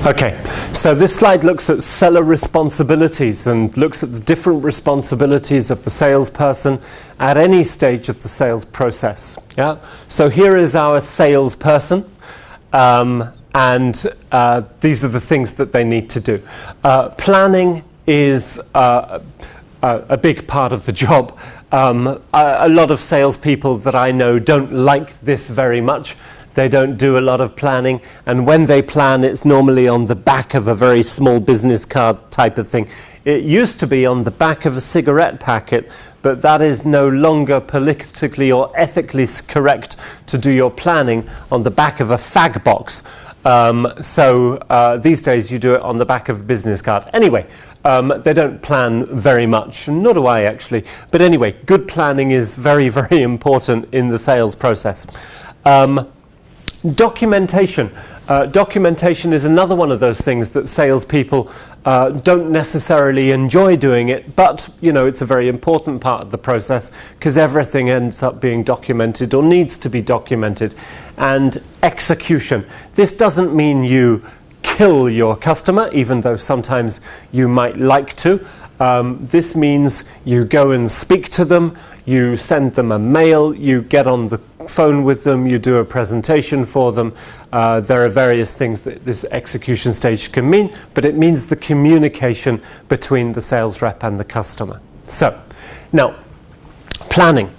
Okay, so this slide looks at seller responsibilities and looks at the different responsibilities of the salesperson at any stage of the sales process. Yeah. So here is our salesperson, and these are the things that they need to do. Planning is a big part of the job. A lot of salespeople that I know don't like this very much. They don't do a lot of planning, and when they plan, it's normally on the back of a very small business card type of thing. It used to be on the back of a cigarette packet, but that is no longer politically or ethically correct to do your planning on the back of a fag box. So these days you do it on the back of a business card. Anyway, they don't plan very much, nor do I actually. But anyway, good planning is very, very important in the sales process. Documentation. Documentation is another one of those things that salespeople don't necessarily enjoy doing it, but you know, it's a very important part of the process because everything ends up being documented or needs to be documented. And execution. This doesn't mean you kill your customer, even though sometimes you might like to. This means you go and speak to them, you send them a mail, you get on the phone with them, you do a presentation for them. There are various things that this execution stage can mean, but it means the communication between the sales rep and the customer. So, now, planning.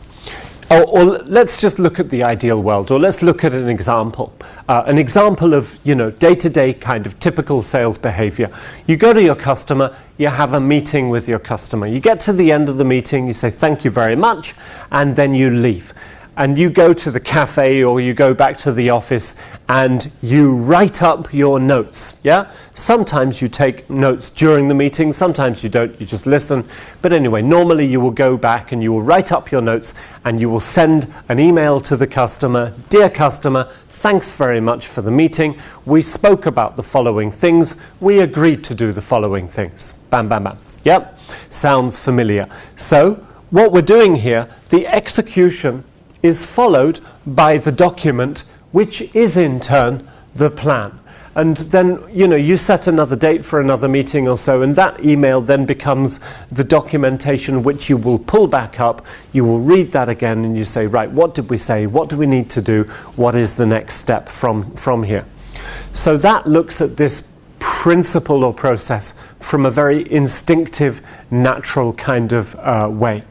Or let's just look at the ideal world, or let's look at an example of, you know, day-to-day kind of typical sales behavior. You go to your customer, you have a meeting with your customer. You get to the end of the meeting, you say thank you very much, and then you leave. And you go to the cafe or you go back to the office and you write up your notes, yeah? Sometimes you take notes during the meeting, sometimes you don't, you just listen. But anyway, normally you will go back and you will write up your notes and you will send an email to the customer. Dear customer, thanks very much for the meeting. We spoke about the following things. We agreed to do the following things. Bam, bam, bam. Yep, sounds familiar. So what we're doing here, the execution is followed by the document, which is in turn the plan. And then, you know, you set another date for another meeting or so, and that email then becomes the documentation which you will pull back up. You will read that again and you say, right, what did we say? What do we need to do? What is the next step from here? So that looks at this principle or process from a very instinctive, natural kind of way.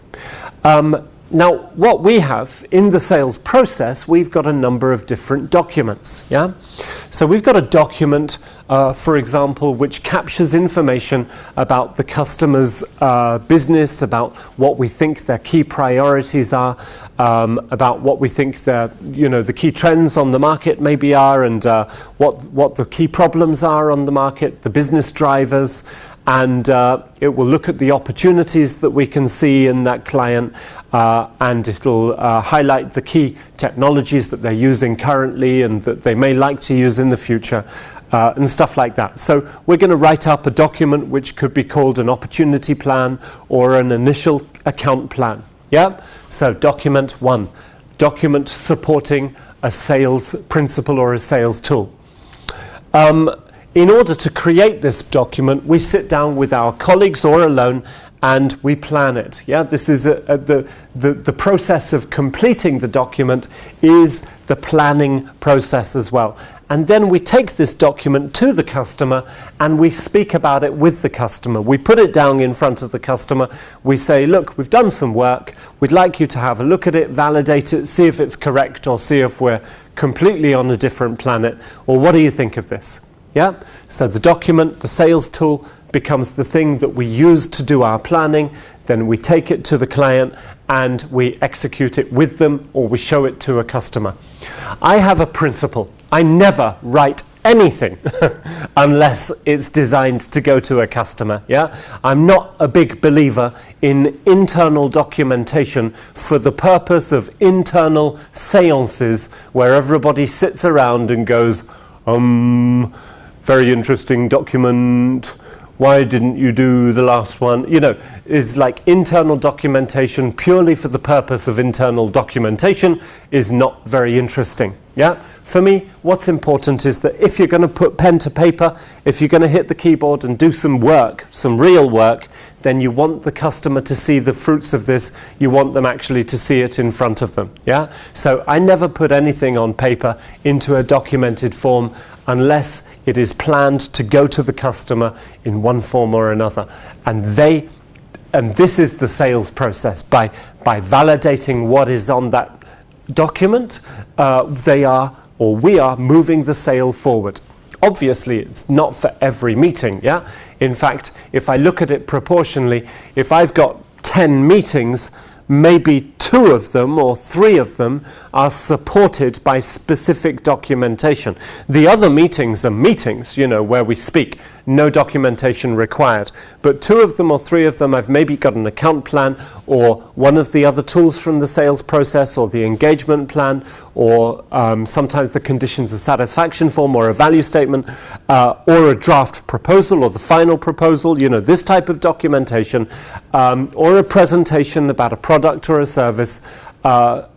Now, what we have in the sales process, we've got a number of different documents, yeah? So we've got a document, for example, which captures information about the customer's business, about what we think their key priorities are, about what we think their, you know, the key trends on the market maybe are, and what the key problems are on the market, the business drivers, and it will look at the opportunities that we can see in that client, and it'll highlight the key technologies that they're using currently and that they may like to use in the future, and stuff like that. So we're going to write up a document which could be called an opportunity plan or an initial account plan. Yeah? So document one, document supporting a sales principle or a sales tool. In order to create this document, we sit down with our colleagues or alone and we plan it. Yeah, this is the process of completing the document is the planning process as well. And then we take this document to the customer and we speak about it with the customer. We put it down in front of the customer. We say, look, we've done some work. We'd like you to have a look at it, validate it, see if it's correct or see if we're completely on a different planet. Or what do you think of this? Yeah, so the document, the sales tool, becomes the thing that we use to do our planning. Then we take it to the client and we execute it with them, or we show it to a customer. I have a principle. I never write anything unless it's designed to go to a customer. Yeah, I'm not a big believer in internal documentation for the purpose of internal seances where everybody sits around and goes, very interesting document. why didn't you do the last one? You know, it's like internal documentation purely for the purpose of internal documentation is not very interesting. Yeah? For me, what's important is that if you're going to put pen to paper, if you're going to hit the keyboard and do some work, some real work, then you want the customer to see the fruits of this. You want them actually to see it in front of them. Yeah? So I never put anything on paper into a documented form unless it is planned to go to the customer in one form or another. And this is the sales process. By validating what is on that document, we are moving the sale forward. Obviously, it's not for every meeting, yeah? In fact, if I look at it proportionally, if I've got 10 meetings, maybe 2 of them or 3 of them are supported by specific documentation. The other meetings are meetings, you know, where we speak, no documentation required. But 2 of them or 3 of them, I've maybe got an account plan or one of the other tools from the sales process or the engagement plan or sometimes the conditions of satisfaction form or a value statement or a draft proposal or the final proposal, you know, this type of documentation or a presentation about a product or a service. But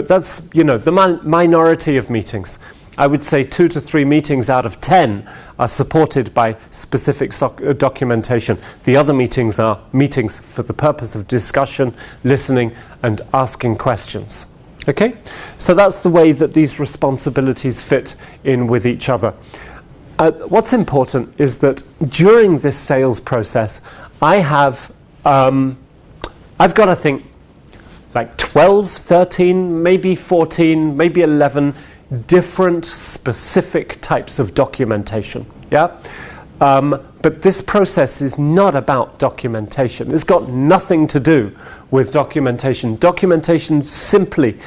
that's, you know, the minority of meetings. I would say 2 to 3 meetings out of 10 are supported by specific documentation. The other meetings are meetings for the purpose of discussion, listening, and asking questions. Okay? So that's the way that these responsibilities fit in with each other. What's important is that during this sales process, I've got to think like 12, 13, maybe 14, maybe 11 different specific types of documentation. Yeah? But this process is not about documentation. It's got nothing to do with documentation. Documentation simply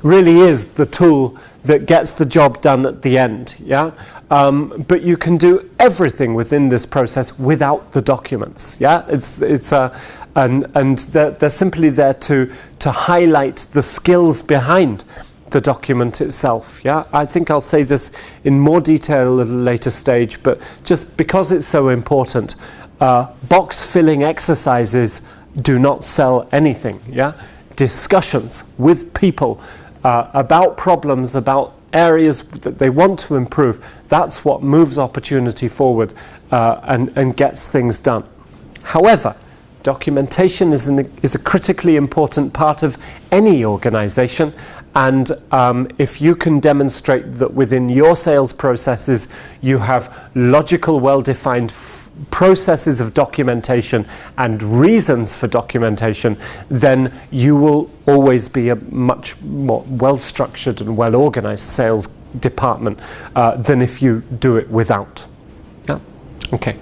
really is the tool that gets the job done at the end. Yeah? But you can do everything within this process without the documents. Yeah? And they're simply there to highlight the skills behind the document itself. Yeah, I think I'll say this in more detail at a later stage, but just because it's so important, box filling exercises do not sell anything. Yeah, discussions with people about problems, about areas that they want to improve, that's what moves opportunity forward and gets things done. However, documentation is a critically important part of any organization, and if you can demonstrate that within your sales processes you have logical, well-defined processes of documentation and reasons for documentation, then you will always be a much more well-structured and well-organized sales department than if you do it without. Yeah? Okay.